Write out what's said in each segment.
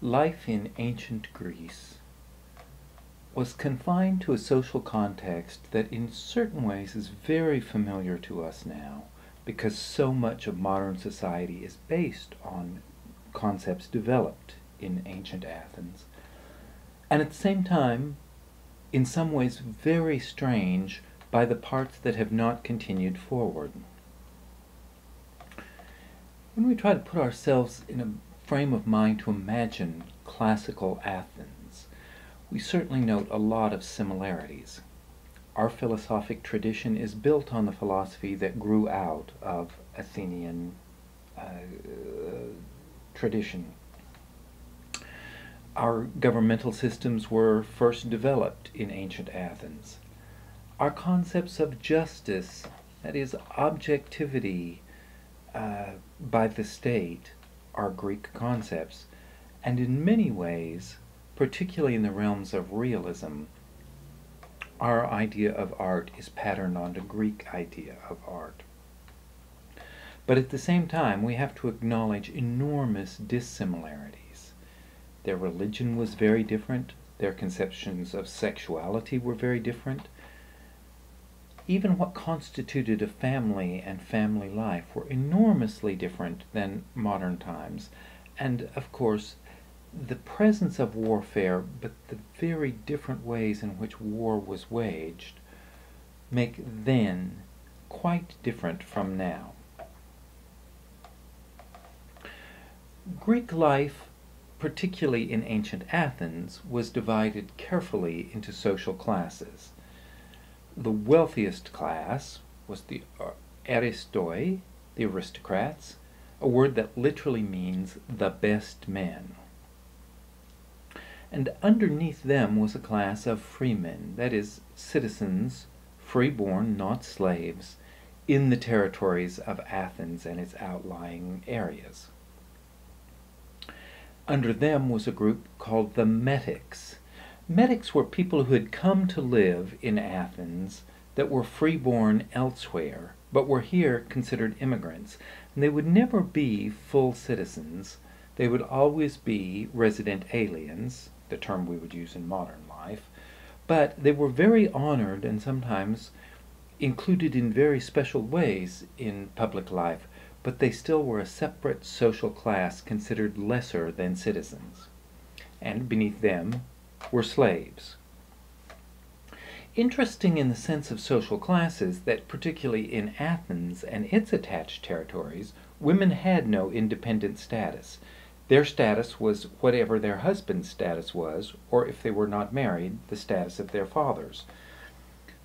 Life in ancient Greece was confined to a social context that in certain ways is very familiar to us now, because so much of modern society is based on concepts developed in ancient Athens, and at the same time, in some ways very strange by the parts that have not continued forward. When we try to put ourselves in a frame of mind to imagine classical Athens, we certainly note a lot of similarities. Our philosophic tradition is built on the philosophy that grew out of Athenian tradition. Our governmental systems were first developed in ancient Athens. Our concepts of justice, that is, objectivity by the state, are Greek concepts, and in many ways, particularly in the realms of realism, our idea of art is patterned on the Greek idea of art. But at the same time, we have to acknowledge enormous dissimilarities. Their religion was very different. Their conceptions of sexuality were very different. Even what constituted a family and family life were enormously different than modern times. And, of course, the presence of warfare, but the very different ways in which war was waged, make then quite different from now. Greek life, particularly in ancient Athens, was divided carefully into social classes. The wealthiest class was the aristoi, the aristocrats, a word that literally means the best men. And underneath them was a class of freemen, that is, citizens, free-born, not slaves, in the territories of Athens and its outlying areas. Under them was a group called the metics. Metics were people who had come to live in Athens that were free-born elsewhere, but were here considered immigrants. And they would never be full citizens. They would always be resident aliens, the term we would use in modern life, but they were very honored and sometimes included in very special ways in public life, but they still were a separate social class considered lesser than citizens. And beneath them were slaves. Interesting in the sense of social classes that particularly in Athens and its attached territories, women had no independent status. Their status was whatever their husband's status was, or if they were not married, the status of their fathers.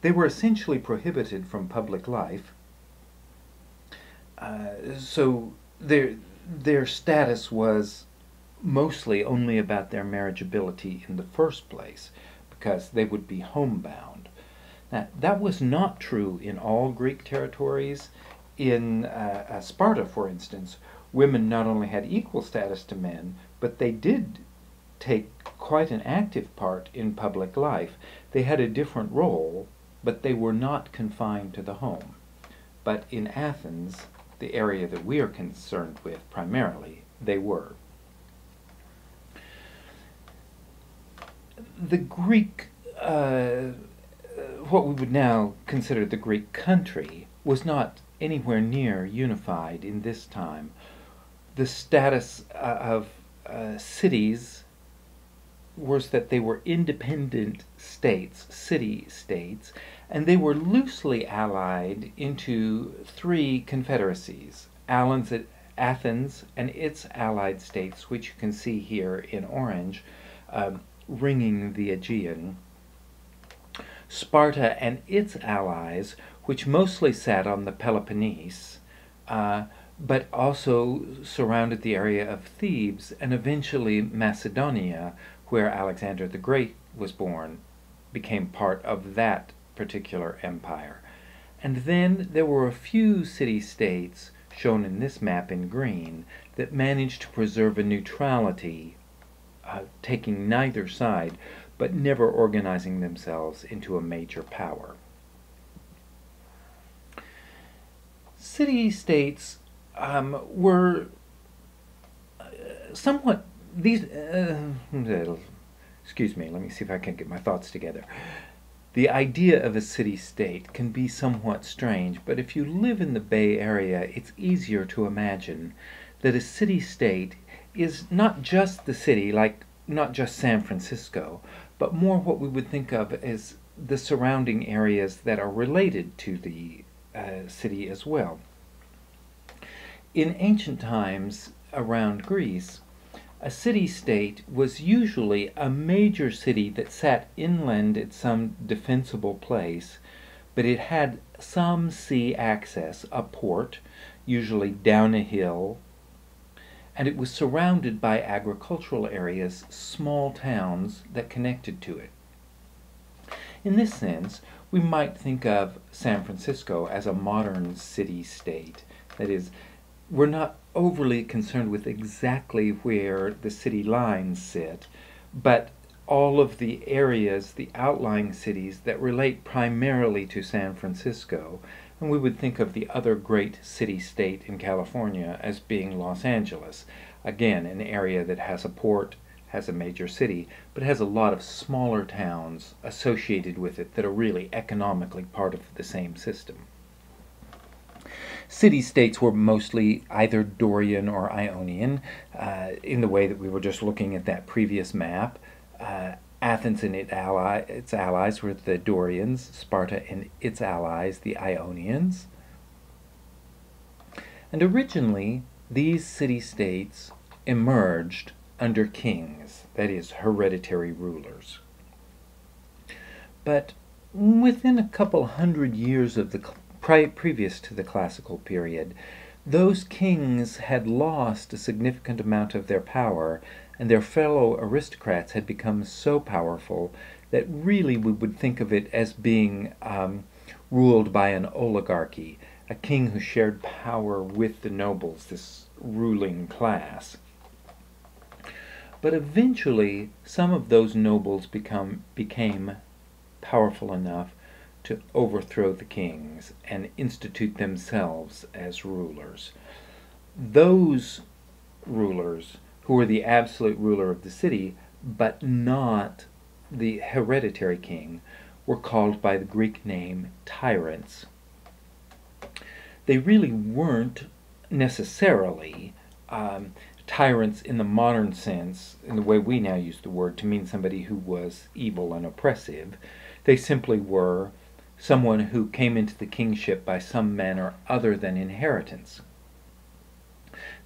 They were essentially prohibited from public life, so their status was mostly only about their marriageability in the first place, because they would be homebound. Now, that was not true in all Greek territories. In Sparta, for instance, women not only had equal status to men, but they did take quite an active part in public life. They had a different role, but they were not confined to the home. But in Athens, the area that we are concerned with primarily, they were. The Greek, what we would now consider the Greek country, was not anywhere near unified in this time. The status of cities was that they were independent states, city-states, and they were loosely allied into three confederacies: Athens and its allied states, which you can see here in orange, ringing the Aegean; Sparta and its allies, which mostly sat on the Peloponnese, but also surrounded the area of Thebes, and eventually Macedonia, where Alexander the Great was born, became part of that particular empire. And then there were a few city-states, shown in this map in green, that managed to preserve a neutrality, taking neither side, but never organizing themselves into a major power. City-states were somewhat these, excuse me, let me see if I can get my thoughts together. The idea of a city-state can be somewhat strange, but if you live in the Bay Area, it's easier to imagine that a city-state is not just the city, like not just San Francisco, but more what we would think of as the surrounding areas that are related to the city as well. In ancient times around Greece, a city-state was usually a major city that sat inland at some defensible place, but it had some sea access, a port, usually down a hill, and it was surrounded by agricultural areas, small towns that connected to it. In this sense, we might think of San Francisco as a modern city-state. That is, we're not overly concerned with exactly where the city lines sit, but all of the areas, the outlying cities that relate primarily to San Francisco, and we would think of the other great city-state in California as being Los Angeles. Again, an area that has a port, has a major city, but has a lot of smaller towns associated with it that are really economically part of the same system. City-states were mostly either Dorian or Ionian, in the way that we were just looking at that previous map. Athens and its allies were the Dorians, Sparta and its allies, the Ionians. And originally, these city-states emerged under kings, that is, hereditary rulers. But within a couple hundred years of the previous to the classical period, those kings had lost a significant amount of their power, and their fellow aristocrats had become so powerful that really we would think of it as being ruled by an oligarchy, a king who shared power with the nobles, this ruling class. But eventually, some of those nobles became powerful enough to overthrow the kings and institute themselves as rulers. Those rulers, who were the absolute ruler of the city, but not the hereditary king, were called by the Greek name tyrants. They really weren't necessarily tyrants in the modern sense, in the way we now use the word, to mean somebody who was evil and oppressive. They simply were someone who came into the kingship by some manner other than inheritance.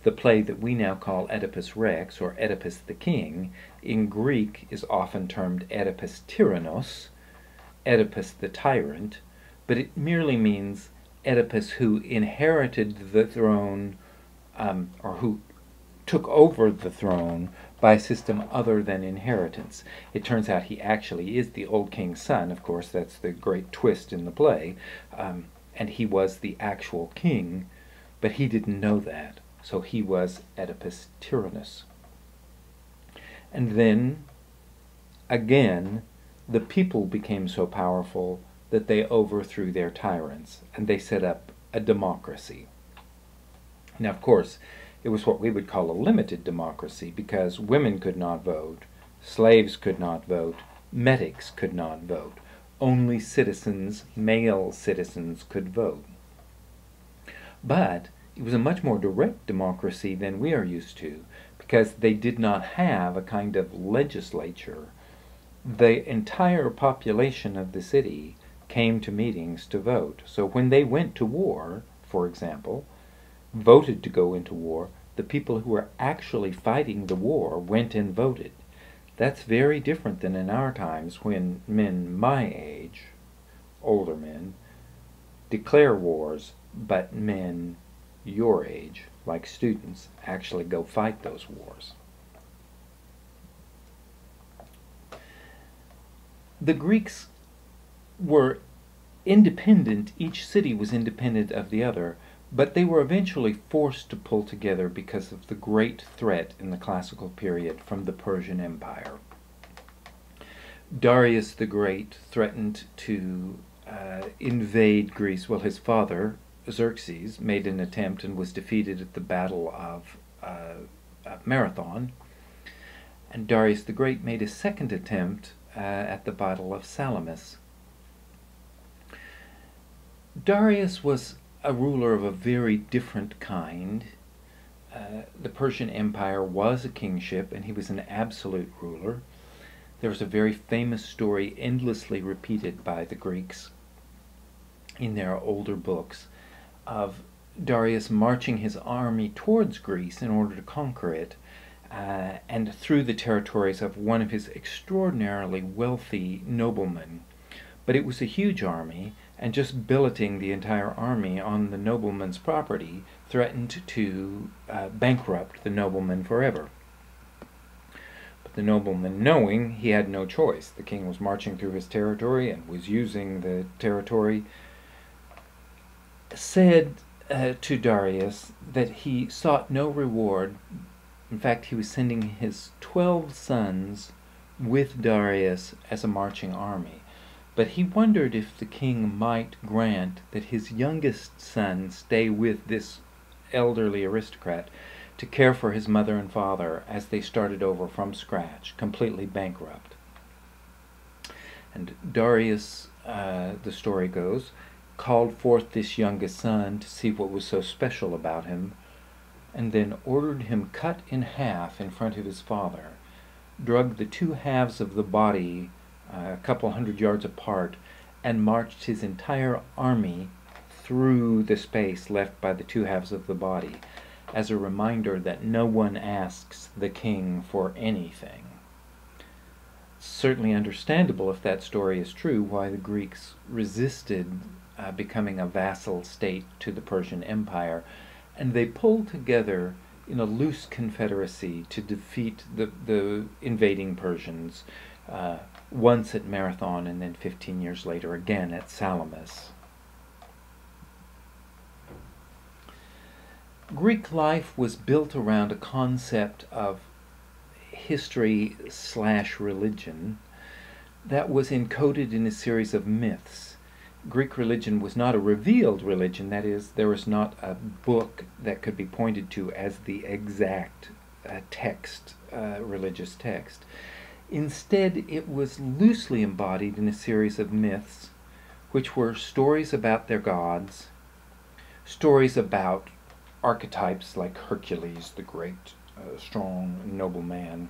The play that we now call Oedipus Rex, or Oedipus the King, in Greek is often termed Oedipus Tyrannos, Oedipus the Tyrant, but it merely means Oedipus who inherited the throne, or who took over the throne by a system other than inheritance. It turns out he actually is the old king's son, of course, that's the great twist in the play, and he was the actual king, but he didn't know that, so he was Oedipus Tyrannus. And then, again, the people became so powerful that they overthrew their tyrants, and they set up a democracy. Now, of course, it was what we would call a limited democracy, because women could not vote, slaves could not vote, metics could not vote. Only citizens, male citizens, could vote. But it was a much more direct democracy than we are used to, because they did not have a kind of legislature. The entire population of the city came to meetings to vote. So when they went to war, for example, voted to go into war, the people who were actually fighting the war went and voted. That's very different than in our times, when men my age, older men, declare wars, but men your age, like students, actually go fight those wars. The Greeks were independent, each city was independent of the other, but they were eventually forced to pull together because of the great threat in the classical period from the Persian Empire. Darius the Great threatened to invade Greece. Well, his father, Xerxes, made an attempt and was defeated at the Battle of Marathon. and Darius the Great made a second attempt at the Battle of Salamis. Darius was a ruler of a very different kind. The Persian Empire was a kingship, and he was an absolute ruler. There was a very famous story, endlessly repeated by the Greeks in their older books, of Darius marching his army towards Greece in order to conquer it, and through the territories of one of his extraordinarily wealthy noblemen. But it was a huge army, and just billeting the entire army on the nobleman's property threatened to bankrupt the nobleman forever. But the nobleman, knowing he had no choice, the king was marching through his territory and was using the territory, said to Darius that he sought no reward. In fact, he was sending his 12 sons with Darius as a marching army. But he wondered if the king might grant that his youngest son stay with this elderly aristocrat to care for his mother and father as they started over from scratch, completely bankrupt. And Darius, the story goes, called forth this youngest son to see what was so special about him, and then ordered him cut in half in front of his father, drug the two halves of the body a couple 100 yards apart, and marched his entire army through the space left by the two halves of the body, as a reminder that no one asks the king for anything. Certainly understandable, if that story is true, why the Greeks resisted becoming a vassal state to the Persian Empire, and they pulled together in a loose confederacy to defeat the invading Persians, once at Marathon and then 15 years later again at Salamis. Greek life was built around a concept of history/religion that was encoded in a series of myths. Greek religion was not a revealed religion, that is, there was not a book that could be pointed to as the exact religious text. Instead, it was loosely embodied in a series of myths, which were stories about their gods, stories about archetypes like Hercules, the great, strong, noble man,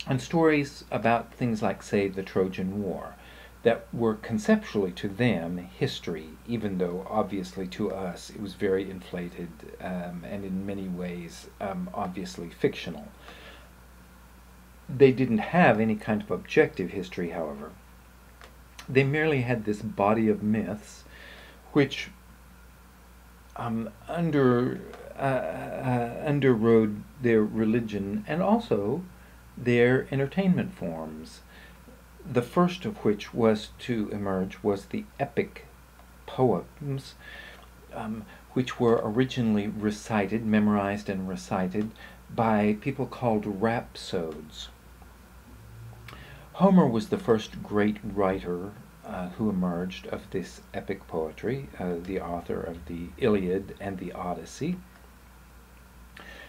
and stories about things like, say, the Trojan War, that were conceptually to them history, even though obviously to us it was very inflated and in many ways obviously fictional. They didn't have any kind of objective history, however. They merely had this body of myths which underrode their religion and also their entertainment forms. The first of which was to emerge was the epic poems, which were originally recited, memorized and recited, by people called rhapsodes. Homer was the first great writer who emerged of this epic poetry, the author of the Iliad and the Odyssey.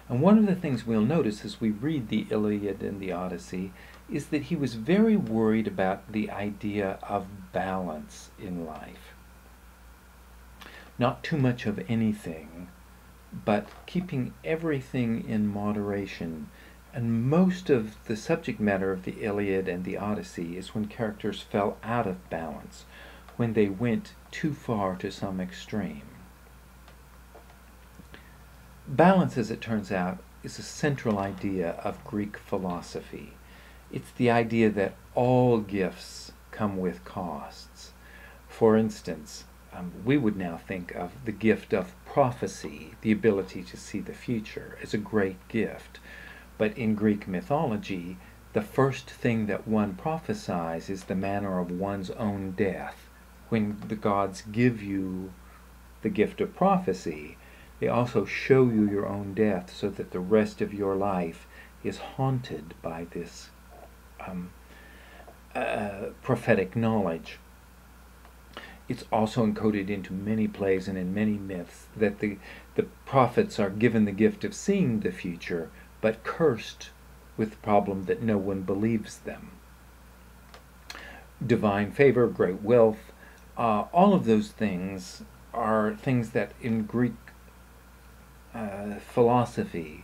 And one of the things we'll notice as we read the Iliad and the Odyssey is that he was very worried about the idea of balance in life. Not too much of anything, but keeping everything in moderation. And most of the subject matter of the Iliad and the Odyssey is when characters fell out of balance, when they went too far to some extreme. Balance, as it turns out, is a central idea of Greek philosophy. It's the idea that all gifts come with costs. For instance, we would now think of the gift of prophecy, the ability to see the future, as a great gift. But in Greek mythology, the first thing that one prophesies is the manner of one's own death. When the gods give you the gift of prophecy, they also show you your own death so that the rest of your life is haunted by this prophetic knowledge. It's also encoded into many plays and in many myths that the prophets are given the gift of seeing the future, but cursed with the problem that no one believes them. Divine favor, great wealth, all of those things are things that in Greek philosophy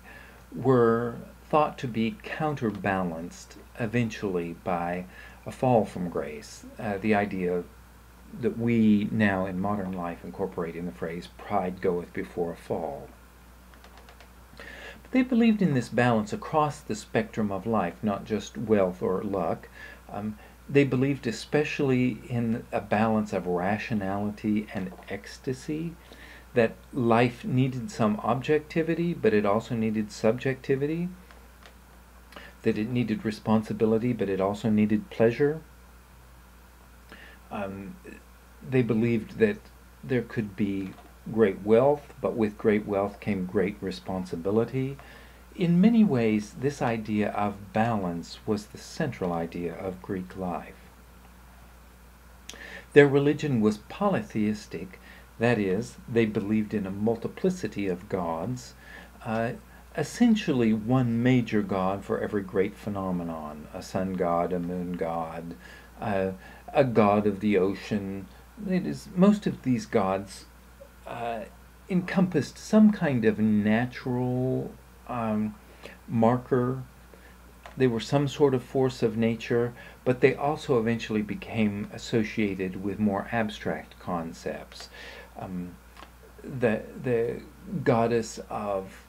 were thought to be counterbalanced eventually by a fall from grace. The idea that we now in modern life incorporate in the phrase, pride goeth before a fall. But they believed in this balance across the spectrum of life, not just wealth or luck. They believed especially in a balance of rationality and ecstasy, that life needed some objectivity, but it also needed subjectivity, that it needed responsibility, but it also needed pleasure. They believed that there could be great wealth, but with great wealth came great responsibility. In many ways, this idea of balance was the central idea of Greek life. Their religion was polytheistic, that is, they believed in a multiplicity of gods, essentially one major god for every great phenomenon, a sun god, a moon god, a god of the ocean. It is, most of these gods encompassed some kind of natural marker. They were some sort of force of nature, but they also eventually became associated with more abstract concepts. The goddess of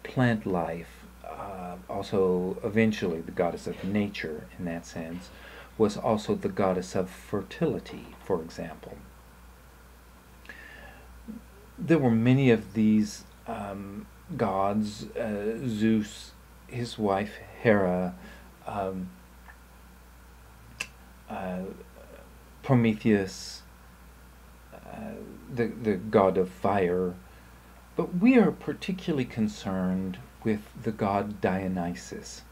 plant life, also eventually the goddess of nature in that sense, was also the goddess of fertility, for example. There were many of these gods, Zeus, his wife Hera, Prometheus, the god of fire, but we are particularly concerned with the god Dionysus.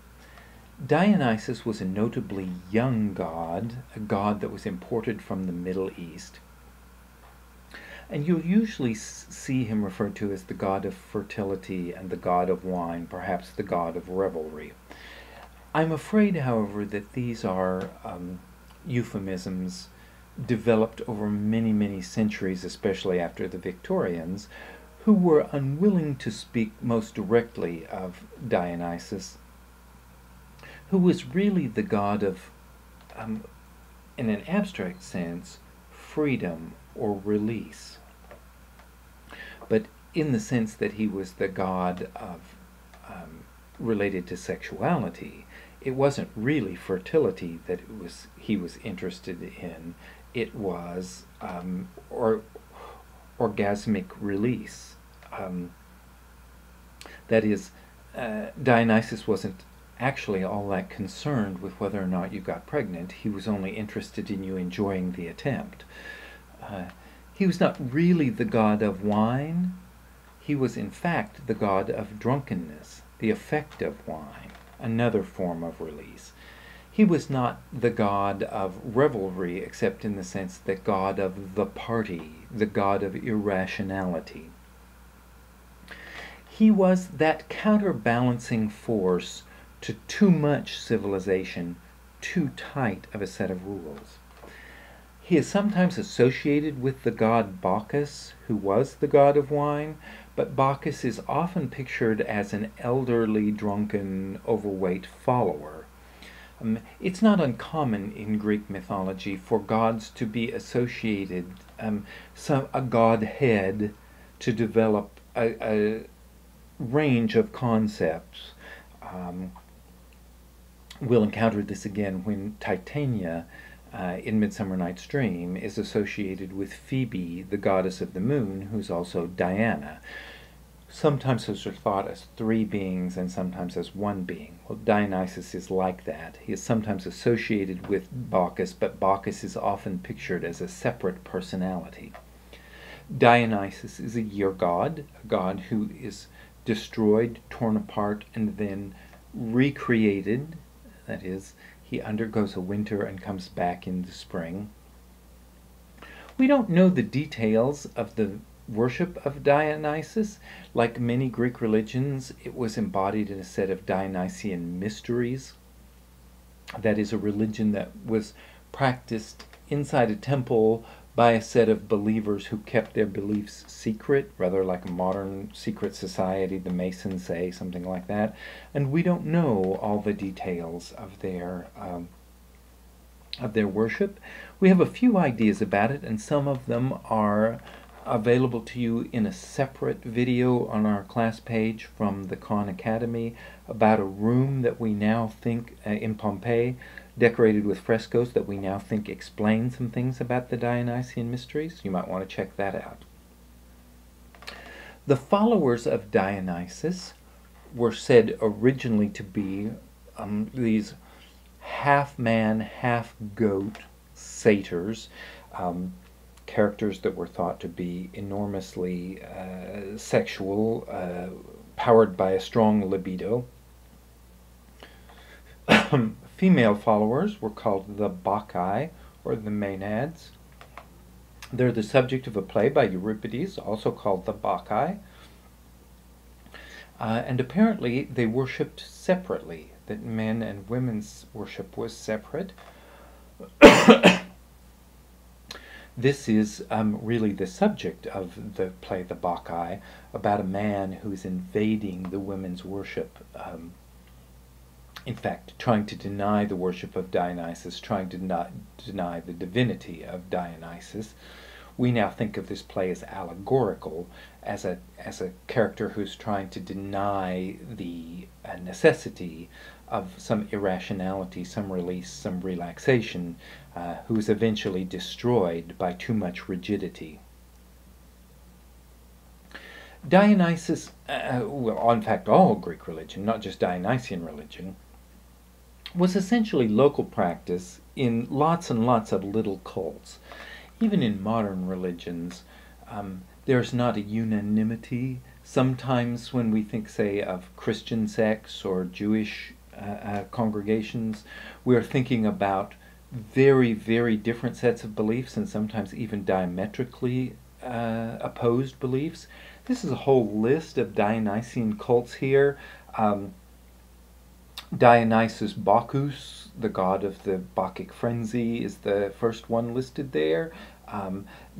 Dionysus was a notably young god, a god that was imported from the Middle East. And you'll usually see him referred to as the god of fertility and the god of wine, perhaps the god of revelry. I'm afraid, however, that these are euphemisms developed over many, many centuries, especially after the Victorians, who were unwilling to speak most directly of Dionysus, who was really the god of, in an abstract sense, freedom or release. But in the sense that he was the god of related to sexuality, it wasn't really fertility that he was interested in. It was orgasmic release. That is, Dionysus wasn't actually all that concerned with whether or not you got pregnant. He was only interested in you enjoying the attempt. He was not really the god of wine. He was in fact the god of drunkenness, the effect of wine, another form of release. He was not the god of revelry, except in the sense that god of the party, the god of irrationality. He was that counterbalancing force to too much civilization, too tight of a set of rules. He is sometimes associated with the god Bacchus, who was the god of wine, but Bacchus is often pictured as an elderly, drunken, overweight follower. It's not uncommon in Greek mythology for gods to be associated, a godhead to develop a range of concepts. We'll encounter this again when Titania in Midsummer Night's Dream is associated with Phoebe, the goddess of the moon, who's also Diana. Sometimes those are thought as three beings and sometimes as one being. Well, Dionysus is like that. He is sometimes associated with Bacchus, but Bacchus is often pictured as a separate personality. Dionysus is a year god, a god who is destroyed, torn apart, and then recreated. That is, he undergoes a winter and comes back in the spring. We don't know the details of the worship of Dionysus. Like many Greek religions, it was embodied in a set of Dionysian mysteries. That is, a religion that was practiced inside a temple by a set of believers who kept their beliefs secret, rather like a modern secret society, the Masons say, something like that. And we don't know all the details of their worship. We have a few ideas about it, and some of them are available to you in a separate video on our class page from the Khan Academy about a room that we now think in Pompeii, decorated with frescoes, that we now think explain some things about the Dionysian mysteries. You might want to check that out. The followers of Dionysus were said originally to be these half-man, half-goat satyrs, characters that were thought to be enormously sexual, powered by a strong libido. Female followers were called the Bacchae, or the Maenads. They're the subject of a play by Euripides, also called the Bacchae. And apparently they worshipped separately, that men and women's worship was separate. This is really the subject of the play The Bacchae, about a man who is invading the women's worship, in fact, trying to deny the worship of Dionysus, trying to deny the divinity of Dionysus. We now think of this play as allegorical, as a character who's trying to deny the necessity of some irrationality, some release, some relaxation, who is eventually destroyed by too much rigidity. Dionysus, well, in fact, all Greek religion, not just Dionysian religion, was essentially local practice in lots and lots of little cults. Even in modern religions, there's not a unanimity. Sometimes when we think, say, of Christian sects or Jewish congregations, we're thinking about very, very different sets of beliefs, and sometimes even diametrically opposed beliefs. This is a whole list of Dionysian cults here. Dionysus Bacchus, the god of the Bacchic frenzy, is the first one listed there.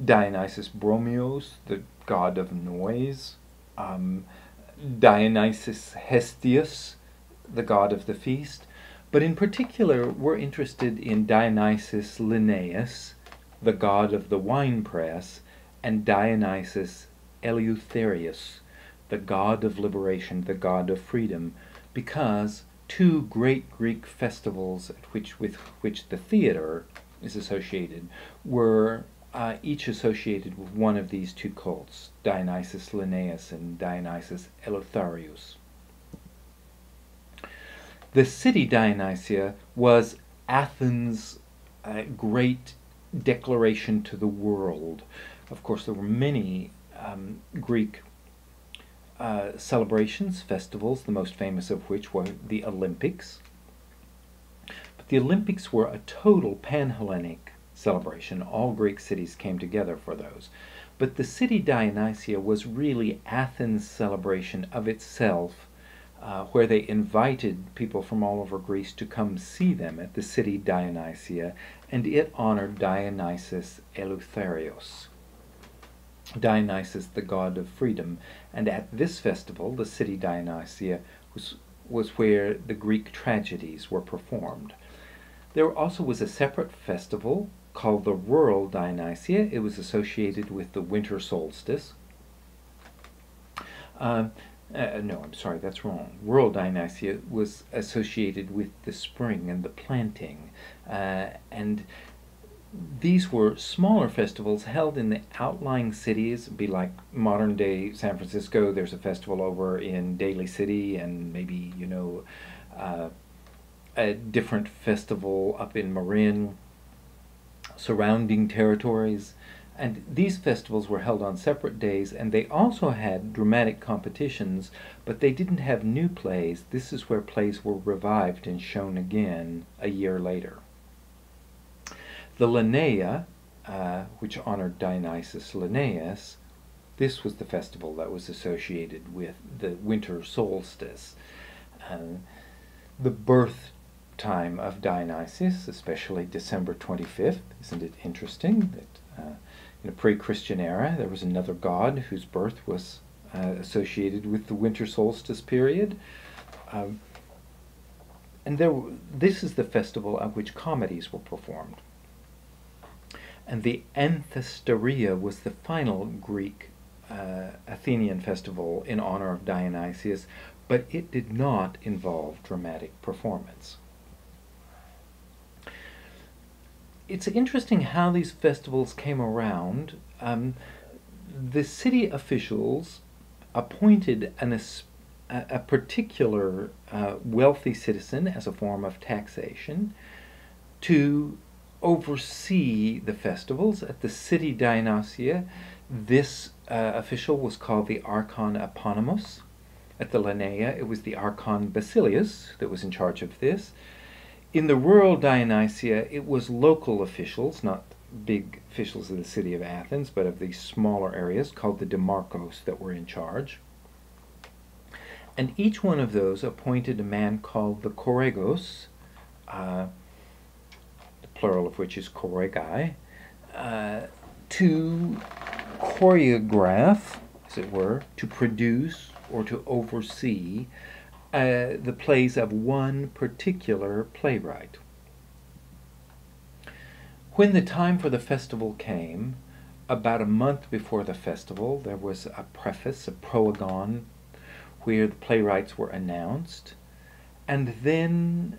Dionysus Bromios, the god of noise. Dionysus Hestius, the god of the feast. But in particular, we're interested in Dionysus Linnaeus, the god of the winepress, and Dionysus Eleutherius, the god of liberation, the god of freedom, because two great Greek festivals with which the theater is associated were each associated with one of these two cults, Dionysus Linnaeus and Dionysus Eleutherius. The city Dionysia was Athens' great declaration to the world. Of course, there were many Greek celebrations, festivals, the most famous of which were the Olympics. But the Olympics were a total pan-Hellenic celebration. All Greek cities came together for those. But the city Dionysia was really Athens' celebration of itself, where they invited people from all over Greece to come see them at the city Dionysia, and it honored Dionysus Eleutherios, Dionysus, the god of freedom. And at this festival, the city Dionysia was where the Greek tragedies were performed. There also was a separate festival called the rural Dionysia. It was associated with the winter solstice. No, I'm sorry, that's wrong. Rural Dionysia was associated with the spring and the planting. And these were smaller festivals held in the outlying cities. It'd be like modern-day San Francisco. There's a festival over in Daly City, and maybe, you know, a different festival up in Marin, surrounding territories. And these festivals were held on separate days, and they also had dramatic competitions, but they didn't have new plays. This is where plays were revived and shown again a year later. The Linnaea, which honored Dionysus Linnaeus, This was the festival that was associated with the winter solstice, the birth time of Dionysius, especially December 25th. Isn't it interesting that in a pre-Christian era there was another god whose birth was associated with the winter solstice period? And this is the festival at which comedies were performed. And the Anthesteria was the final Greek Athenian festival in honor of Dionysius, but it did not involve dramatic performance. It's interesting how these festivals came around. The city officials appointed a particular wealthy citizen as a form of taxation to oversee the festivals. At the city Dionysia, this official was called the Archon Eponymos. At the Lenaea, it was the Archon Basilius that was in charge of this. In the rural Dionysia, it was local officials, not big officials of the city of Athens, but of these smaller areas called the Demarchos that were in charge. And each one of those appointed a man called the Choregos, the plural of which is choregai, to choreograph, as it were, to produce or to oversee the plays of one particular playwright. When the time for the festival came, about a month before the festival, there was a preface, a proagon, where the playwrights were announced, and then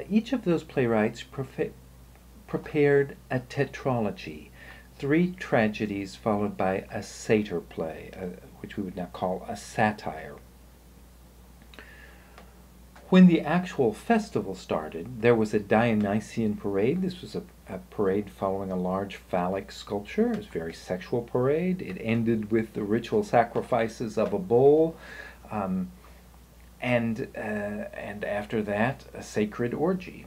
each of those playwrights prepared a tetralogy, 3 tragedies followed by a satyr play, which we would now call a satire. When the actual festival started, there was a Dionysian parade. This was a parade following a large phallic sculpture. It was a very sexual parade. It ended with the ritual sacrifices of a bull, and after that, a sacred orgy.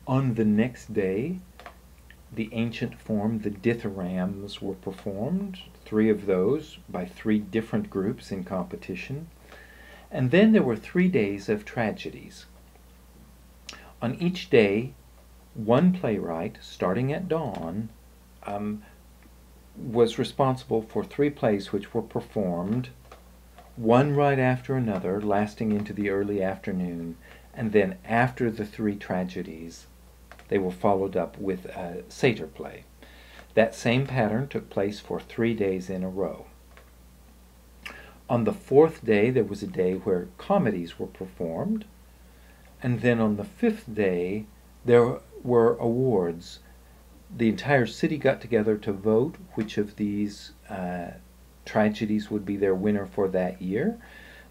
On the next day, the ancient form, the dithyrambs, were performed, 3 of those by 3 different groups in competition. And then there were 3 days of tragedies. On each day, one playwright, starting at dawn, was responsible for 3 plays which were performed, one right after another, lasting into the early afternoon, and then after the 3 tragedies, they were followed up with a satyr play. That same pattern took place for 3 days in a row. On the 4th day, there was a day where comedies were performed, and then on the 5th day, there were awards. The entire city got together to vote which of these tragedies would be their winner for that year.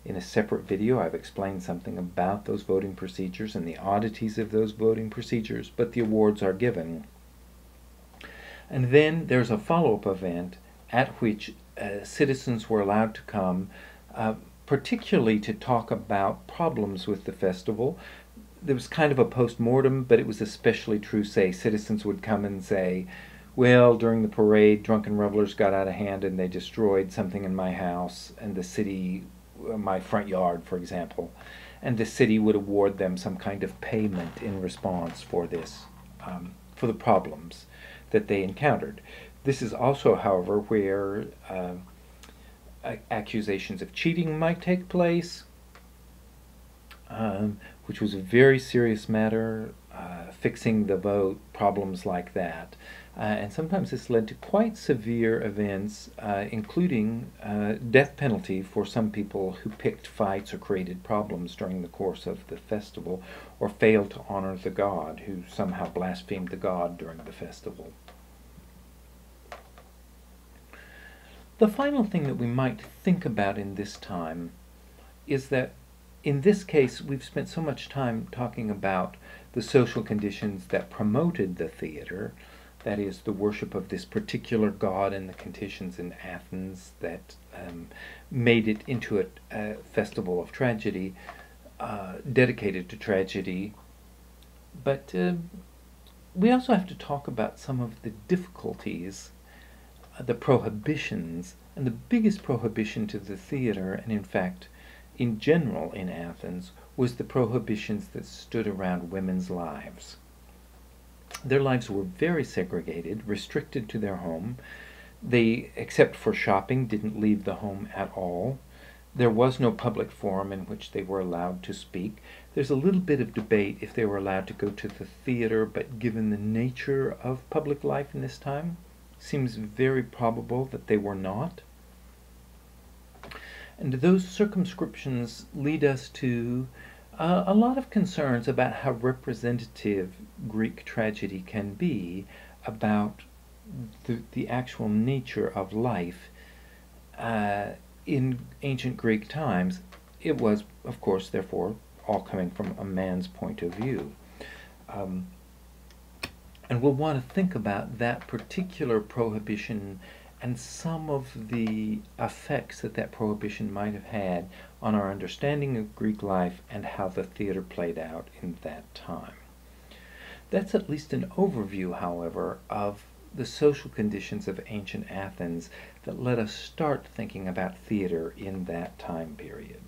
In a separate video, I've explained something about those voting procedures and the oddities of those voting procedures, but the awards are given. And then there's a follow-up event at which citizens were allowed to come, particularly to talk about problems with the festival. There was kind of a post-mortem, but it was especially true, say, citizens would come and say, well, during the parade, drunken revelers got out of hand and they destroyed something in my house and the city, my front yard, for example, and the city would award them some kind of payment in response for this, for the problems that they encountered. This is also, however, where accusations of cheating might take place, which was a very serious matter, fixing the vote, problems like that. And sometimes this led to quite severe events, including death penalty for some people who picked fights or created problems during the course of the festival, or failed to honor the god, who somehow blasphemed the god during the festival. The final thing that we might think about in this time is that in this case we've spent so much time talking about the social conditions that promoted the theater, that is, the worship of this particular god and the conditions in Athens that made it into a festival of tragedy, dedicated to tragedy. But we also have to talk about some of the difficulties the prohibitions, and the biggest prohibition to the theater, and in fact in general in Athens, was the prohibitions that stood around women's lives. Their lives were very segregated, restricted to their home. They, except for shopping, didn't leave the home at all. There was no public forum in which they were allowed to speak. There's a little bit of debate if they were allowed to go to the theater, but given the nature of public life in this time, seems very probable that they were not. And those circumscriptions lead us to a lot of concerns about how representative Greek tragedy can be about the actual nature of life in ancient Greek times. It was, of course, therefore, all coming from a man's point of view. And we'll want to think about that particular prohibition and some of the effects that that prohibition might have had on our understanding of Greek life and how the theater played out in that time. That's at least an overview, however, of the social conditions of ancient Athens that let us start thinking about theater in that time period.